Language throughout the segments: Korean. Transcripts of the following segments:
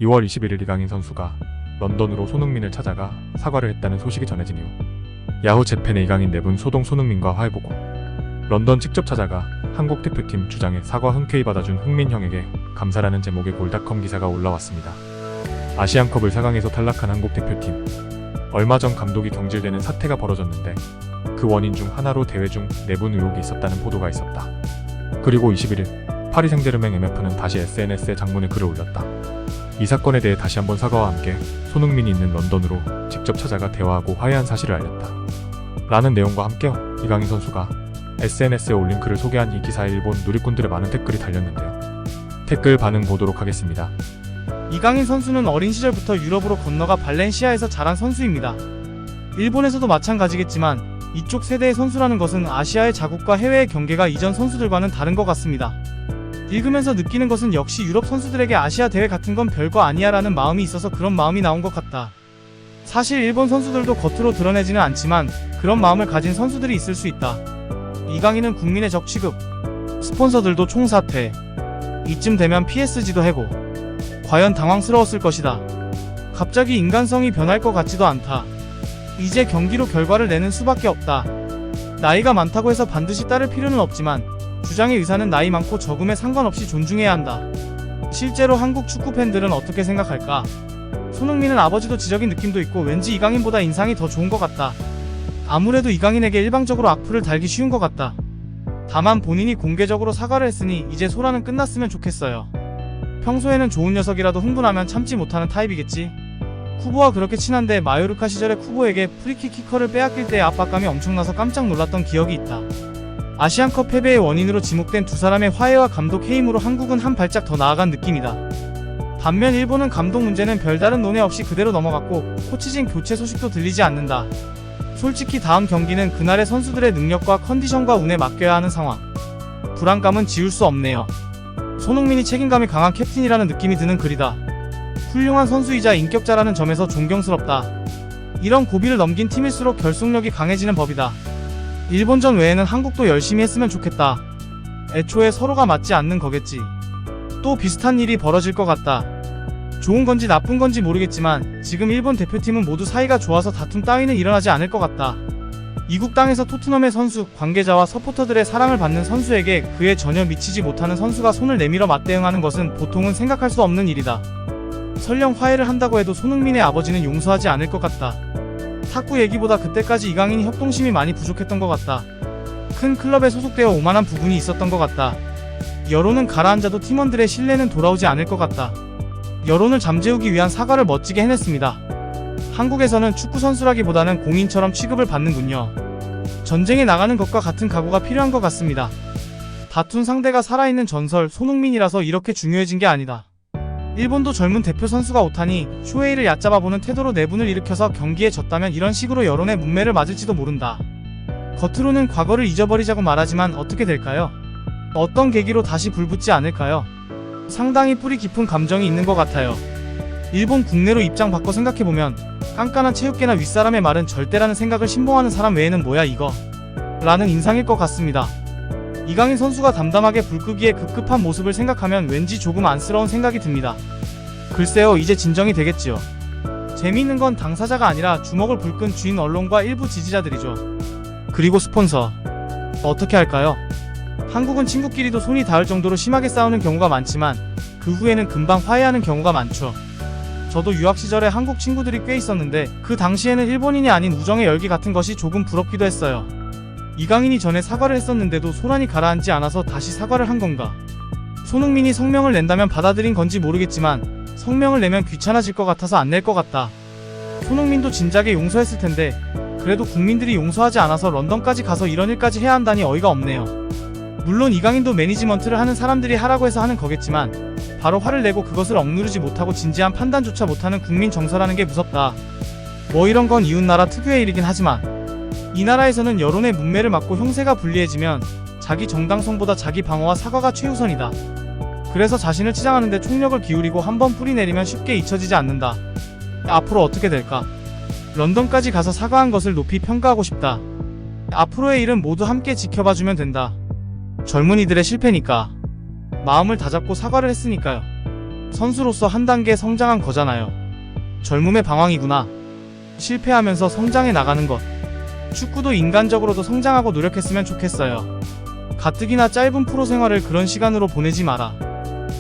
2월 21일 이강인 선수가 런던으로 손흥민을 찾아가 사과를 했다는 소식이 전해진 이후 야후 재팬의 이강인 내분 소동 손흥민과 화해보고 런던 직접 찾아가 한국 대표팀 주장에 사과 흔쾌히 받아준 흥민 형에게 감사라는 제목의 골닷컴 기사가 올라왔습니다. 아시안컵을 4강에서 탈락한 한국 대표팀. 얼마 전 감독이 경질되는 사태가 벌어졌는데 그 원인 중 하나로 대회 중 내분 의혹이 있었다는 보도가 있었다. 그리고 21일 파리 생제르맹 MF는 다시 SNS에 장문의 글을 올렸다. 이 사건에 대해 다시 한번 사과와 함께 손흥민이 있는 런던으로 직접 찾아가 대화하고 화해한 사실을 알렸다. 라는 내용과 함께 이강인 선수가 SNS에 올린 글을 소개한 이 기사에 일본 누리꾼들의 많은 댓글이 달렸는데요. 댓글 반응 보도록 하겠습니다. 이강인 선수는 어린 시절부터 유럽으로 건너가 발렌시아에서 자란 선수입니다. 일본에서도 마찬가지겠지만 이쪽 세대의 선수라는 것은 아시아의 자국과 해외의 경계가 이전 선수들과는 다른 것 같습니다. 읽으면서 느끼는 것은 역시 유럽 선수들에게 아시아 대회 같은 건 별거 아니야 라는 마음이 있어서 그런 마음이 나온 것 같다. 사실 일본 선수들도 겉으로 드러내지는 않지만 그런 마음을 가진 선수들이 있을 수 있다. 이강인은 국민의 적 취급, 스폰서들도 총사퇴, 이쯤 되면 PSG도 해고. 과연 당황스러웠을 것이다. 갑자기 인간성이 변할 것 같지도 않다. 이제 경기로 결과를 내는 수밖에 없다. 나이가 많다고 해서 반드시 따를 필요는 없지만 주장의 의사는 나이 많고 적음에 상관없이 존중해야 한다. 실제로 한국 축구 팬들은 어떻게 생각할까? 손흥민은 아버지도 지적인 느낌도 있고 왠지 이강인보다 인상이 더 좋은 것 같다. 아무래도 이강인에게 일방적으로 악플을 달기 쉬운 것 같다. 다만 본인이 공개적으로 사과를 했으니 이제 소란은 끝났으면 좋겠어요. 평소에는 좋은 녀석이라도 흥분하면 참지 못하는 타입이겠지. 쿠보와 그렇게 친한데 마요르카 시절에 쿠보에게 프리킥 키커를 빼앗길 때의 압박감이 엄청나서 깜짝 놀랐던 기억이 있다. 아시안컵 패배의 원인으로 지목된 두 사람의 화해와 감독 해임으로 한국은 한 발짝 더 나아간 느낌이다. 반면 일본은 감독 문제는 별다른 논의 없이 그대로 넘어갔고 코치진 교체 소식도 들리지 않는다. 솔직히 다음 경기는 그날의 선수들의 능력과 컨디션과 운에 맡겨야 하는 상황. 불안감은 지울 수 없네요. 손흥민이 책임감이 강한 캡틴이라는 느낌이 드는 글이다. 훌륭한 선수이자 인격자라는 점에서 존경스럽다. 이런 고비를 넘긴 팀일수록 결속력이 강해지는 법이다. 일본전 외에는 한국도 열심히 했으면 좋겠다. 애초에 서로가 맞지 않는 거겠지. 또 비슷한 일이 벌어질 것 같다. 좋은 건지 나쁜 건지 모르겠지만 지금 일본 대표팀은 모두 사이가 좋아서 다툼 따위는 일어나지 않을 것 같다. 이국 땅에서 토트넘의 선수, 관계자와 서포터들의 사랑을 받는 선수에게 그에 전혀 미치지 못하는 선수가 손을 내밀어 맞대응하는 것은 보통은 생각할 수 없는 일이다. 설령 화해를 한다고 해도 손흥민의 아버지는 용서하지 않을 것 같다. 탁구 얘기보다 그때까지 이강인이 협동심이 많이 부족했던 것 같다. 큰 클럽에 소속되어 오만한 부분이 있었던 것 같다. 여론은 가라앉아도 팀원들의 신뢰는 돌아오지 않을 것 같다. 여론을 잠재우기 위한 사과를 멋지게 해냈습니다. 한국에서는 축구 선수라기보다는 공인처럼 취급을 받는군요. 전쟁에 나가는 것과 같은 각오가 필요한 것 같습니다. 다툰 상대가 살아있는 전설 손흥민이라서 이렇게 중요해진 게 아니다. 일본도 젊은 대표 선수가 오타니 쇼헤이를 얕잡아보는 태도로 내분을 일으켜서 경기에 졌다면 이런 식으로 여론의 문매를 맞을지도 모른다. 겉으로는 과거를 잊어버리자고 말하지만 어떻게 될까요? 어떤 계기로 다시 불붙지 않을까요? 상당히 뿌리 깊은 감정이 있는 것 같아요. 일본 국내로 입장 바꿔 생각해보면 깐깐한 체육계나 윗사람의 말은 절대라는 생각을 신봉하는 사람 외에는 뭐야 이거? 라는 인상일 것 같습니다. 이강인 선수가 담담하게 불 끄기에 급급한 모습을 생각하면 왠지 조금 안쓰러운 생각이 듭니다. 글쎄요, 이제 진정이 되겠지요. 재미있는 건 당사자가 아니라 주먹을 불 끈 주인 언론과 일부 지지자들이죠. 그리고 스폰서. 어떻게 할까요? 한국은 친구끼리도 손이 닿을 정도로 심하게 싸우는 경우가 많지만 그 후에는 금방 화해하는 경우가 많죠. 저도 유학 시절에 한국 친구들이 꽤 있었는데 그 당시에는 일본인이 아닌 우정의 열기 같은 것이 조금 부럽기도 했어요. 이강인이 전에 사과를 했었는데도 소란이 가라앉지 않아서 다시 사과를 한 건가? 손흥민이 성명을 낸다면 받아들인 건지 모르겠지만 성명을 내면 귀찮아질 것 같아서 안 낼 것 같다. 손흥민도 진작에 용서했을 텐데 그래도 국민들이 용서하지 않아서 런던까지 가서 이런 일까지 해야 한다니 어이가 없네요. 물론 이강인도 매니지먼트를 하는 사람들이 하라고 해서 하는 거겠지만 바로 화를 내고 그것을 억누르지 못하고 진지한 판단조차 못하는 국민 정서라는 게 무섭다. 뭐 이런 건 이웃나라 특유의 일이긴 하지만 이 나라에서는 여론의 문매를 막고 형세가 불리해지면 자기 정당성보다 자기 방어와 사과가 최우선이다. 그래서 자신을 치장하는데 총력을 기울이고 한번 뿌리 내리면 쉽게 잊혀지지 않는다. 앞으로 어떻게 될까? 런던까지 가서 사과한 것을 높이 평가하고 싶다. 앞으로의 일은 모두 함께 지켜봐주면 된다. 젊은이들의 실패니까. 마음을 다잡고 사과를 했으니까요. 선수로서 한 단계 성장한 거잖아요. 젊음의 방황이구나. 실패하면서 성장해 나가는 것. 축구도 인간적으로도 성장하고 노력했으면 좋겠어요. 가뜩이나 짧은 프로 생활을 그런 시간으로 보내지 마라.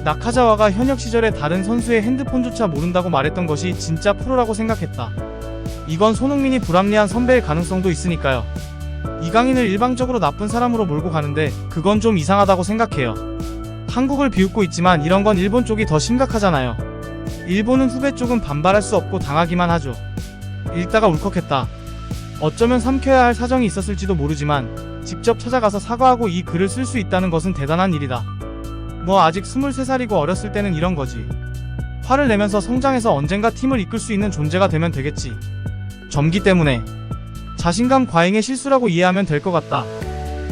나카자와가 현역 시절에 다른 선수의 핸드폰조차 모른다고 말했던 것이 진짜 프로라고 생각했다. 이건 손흥민이 불합리한 선배일 가능성도 있으니까요. 이강인을 일방적으로 나쁜 사람으로 몰고 가는데 그건 좀 이상하다고 생각해요. 한국을 비웃고 있지만 이런 건 일본 쪽이 더 심각하잖아요. 일본은 후배 쪽은 반발할 수 없고 당하기만 하죠. 읽다가 울컥했다. 어쩌면 삼켜야 할 사정이 있었을지도 모르지만 직접 찾아가서 사과하고 이 글을 쓸 수 있다는 것은 대단한 일이다. 뭐 아직 23살이고 어렸을 때는 이런 거지. 화를 내면서 성장해서 언젠가 팀을 이끌 수 있는 존재가 되면 되겠지. 점기 때문에 자신감 과잉의 실수라고 이해하면 될 것 같다.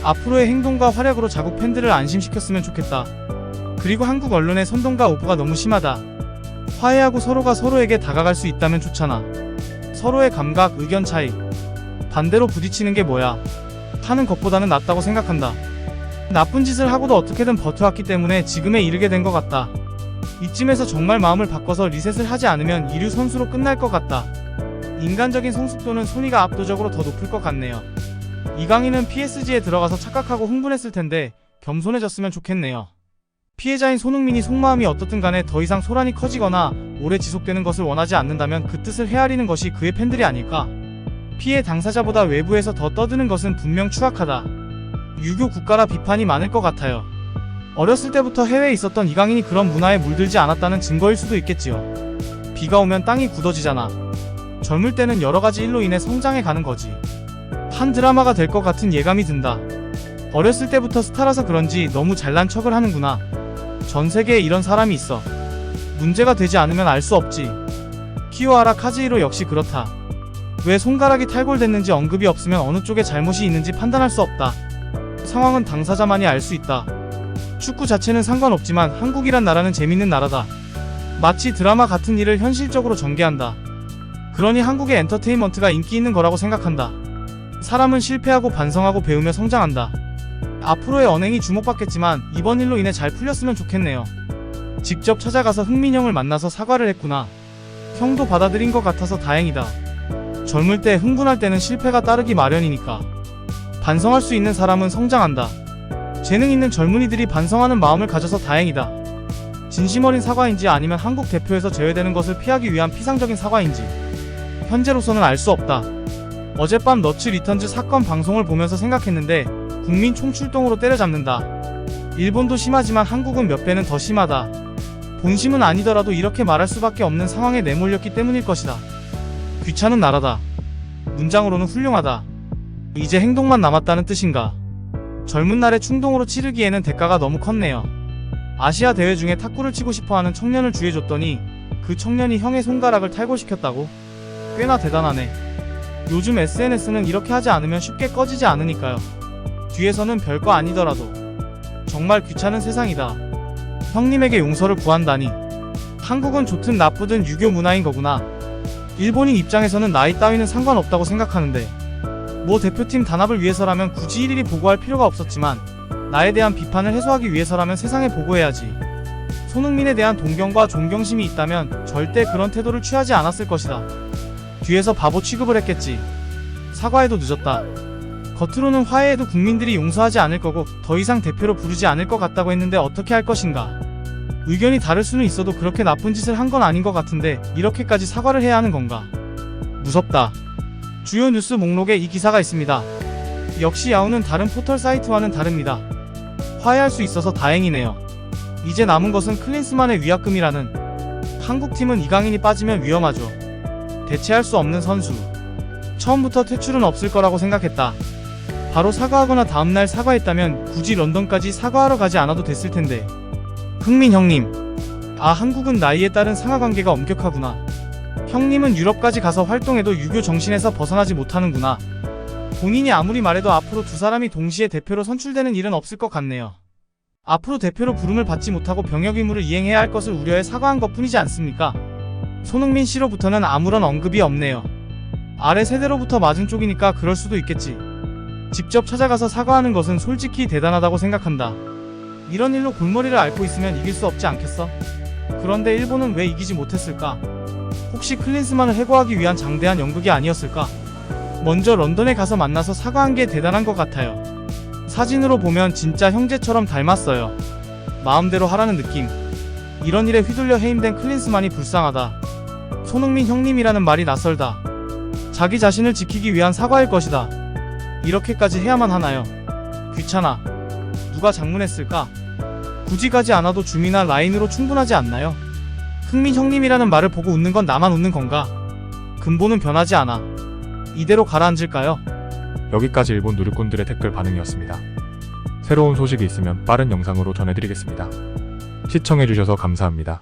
앞으로의 행동과 활약으로 자국 팬들을 안심시켰으면 좋겠다. 그리고 한국 언론의 선동과 오보가 너무 심하다. 화해하고 서로가 서로에게 다가갈 수 있다면 좋잖아. 서로의 감각, 의견 차이. 반대로 부딪히는 게 뭐야 하는 것보다는 낫다고 생각한다. 나쁜 짓을 하고도 어떻게든 버텨왔기 때문에 지금에 이르게 된 것 같다. 이쯤에서 정말 마음을 바꿔서 리셋을 하지 않으면 이류 선수로 끝날 것 같다. 인간적인 성숙도는 손이가 압도적으로 더 높을 것 같네요. 이강인은 PSG에 들어가서 착각하고 흥분했을 텐데 겸손해졌으면 좋겠네요. 피해자인 손흥민이 속마음이 어떻든 간에 더 이상 소란이 커지거나 오래 지속되는 것을 원하지 않는다면 그 뜻을 헤아리는 것이 그의 팬들이 아닐까? 피해 당사자보다 외부에서 더 떠드는 것은 분명 추악하다. 유교 국가라 비판이 많을 것 같아요. 어렸을 때부터 해외에 있었던 이강인이 그런 문화에 물들지 않았다는 증거일 수도 있겠지요. 비가 오면 땅이 굳어지잖아. 젊을 때는 여러가지 일로 인해 성장해 가는 거지. 한 드라마가 될 것 같은 예감이 든다. 어렸을 때부터 스타라서 그런지 너무 잘난 척을 하는구나. 전 세계에 이런 사람이 있어. 문제가 되지 않으면 알 수 없지. 키오하라 카즈히로 역시 그렇다. 왜 손가락이 탈골됐는지 언급이 없으면 어느 쪽에 잘못이 있는지 판단할 수 없다. 상황은 당사자만이 알 수 있다. 축구 자체는 상관없지만 한국이란 나라는 재밌는 나라다. 마치 드라마 같은 일을 현실적으로 전개한다. 그러니 한국의 엔터테인먼트가 인기 있는 거라고 생각한다. 사람은 실패하고 반성하고 배우며 성장한다. 앞으로의 언행이 주목받겠지만 이번 일로 인해 잘 풀렸으면 좋겠네요. 직접 찾아가서 흥민 형을 만나서 사과를 했구나. 형도 받아들인 것 같아서 다행이다. 젊을 때 흥분할 때는 실패가 따르기 마련이니까. 반성할 수 있는 사람은 성장한다. 재능 있는 젊은이들이 반성하는 마음을 가져서 다행이다. 진심 어린 사과인지 아니면 한국 대표에서 제외되는 것을 피하기 위한 피상적인 사과인지 현재로서는 알 수 없다. 어젯밤 너츠 리턴즈 사건 방송을 보면서 생각했는데 국민 총출동으로 때려잡는다. 일본도 심하지만 한국은 몇 배는 더 심하다. 본심은 아니더라도 이렇게 말할 수밖에 없는 상황에 내몰렸기 때문일 것이다. 귀찮은 나라다. 문장으로는 훌륭하다. 이제 행동만 남았다는 뜻인가. 젊은 날의 충동으로 치르기에는 대가가 너무 컸네요. 아시아 대회 중에 탁구를 치고 싶어하는 청년을 주해줬더니 그 청년이 형의 손가락을 탈골시켰다고? 꽤나 대단하네. 요즘 SNS는 이렇게 하지 않으면 쉽게 꺼지지 않으니까요. 뒤에서는 별거 아니더라도. 정말 귀찮은 세상이다. 형님에게 용서를 구한다니. 한국은 좋든 나쁘든 유교 문화인 거구나. 일본인 입장에서는 나이 따위는 상관없다고 생각하는데 뭐 대표팀 단합을 위해서라면 굳이 일일이 보고할 필요가 없었지만 나에 대한 비판을 해소하기 위해서라면 세상에 보고해야지. 손흥민에 대한 동경과 존경심이 있다면 절대 그런 태도를 취하지 않았을 것이다. 뒤에서 바보 취급을 했겠지. 사과해도 늦었다. 겉으로는 화해해도 국민들이 용서하지 않을 거고 더 이상 대표로 부르지 않을 것 같다고 했는데 어떻게 할 것인가. 의견이 다를 수는 있어도 그렇게 나쁜 짓을 한 건 아닌 것 같은데 이렇게까지 사과를 해야 하는 건가. 무섭다. 주요 뉴스 목록에 이 기사가 있습니다. 역시 야후는 다른 포털 사이트와는 다릅니다. 화해할 수 있어서 다행이네요. 이제 남은 것은 클린스만의 위약금이라는. 한국팀은 이강인이 빠지면 위험하죠. 대체할 수 없는 선수. 처음부터 퇴출은 없을 거라고 생각했다. 바로 사과하거나 다음날 사과했다면 굳이 런던까지 사과하러 가지 않아도 됐을 텐데. 흥민 형님. 아, 한국은 나이에 따른 상하관계가 엄격하구나. 형님은 유럽까지 가서 활동해도 유교 정신에서 벗어나지 못하는구나. 본인이 아무리 말해도 앞으로 두 사람이 동시에 대표로 선출되는 일은 없을 것 같네요. 앞으로 대표로 부름을 받지 못하고 병역 의무를 이행해야 할 것을 우려해 사과한 것 뿐이지 않습니까? 손흥민 씨로부터는 아무런 언급이 없네요. 아래 세대로부터 맞은 쪽이니까 그럴 수도 있겠지. 직접 찾아가서 사과하는 것은 솔직히 대단하다고 생각한다. 이런 일로 골머리를 앓고 있으면 이길 수 없지 않겠어? 그런데 일본은 왜 이기지 못했을까? 혹시 클린스만을 해고하기 위한 장대한 연극이 아니었을까? 먼저 런던에 가서 만나서 사과한 게 대단한 것 같아요. 사진으로 보면 진짜 형제처럼 닮았어요. 마음대로 하라는 느낌. 이런 일에 휘둘려 해임된 클린스만이 불쌍하다. 손흥민 형님이라는 말이 낯설다. 자기 자신을 지키기 위한 사과일 것이다. 이렇게까지 해야만 하나요? 귀찮아. 누가 장문했을까? 굳이 가지 않아도 줌이나 라인으로 충분하지 않나요? 흥민 형님이라는 말을 보고 웃는 건 나만 웃는 건가? 근본은 변하지 않아. 이대로 가라앉을까요? 여기까지 일본 누리꾼들의 댓글 반응이었습니다. 새로운 소식이 있으면 빠른 영상으로 전해드리겠습니다. 시청해주셔서 감사합니다.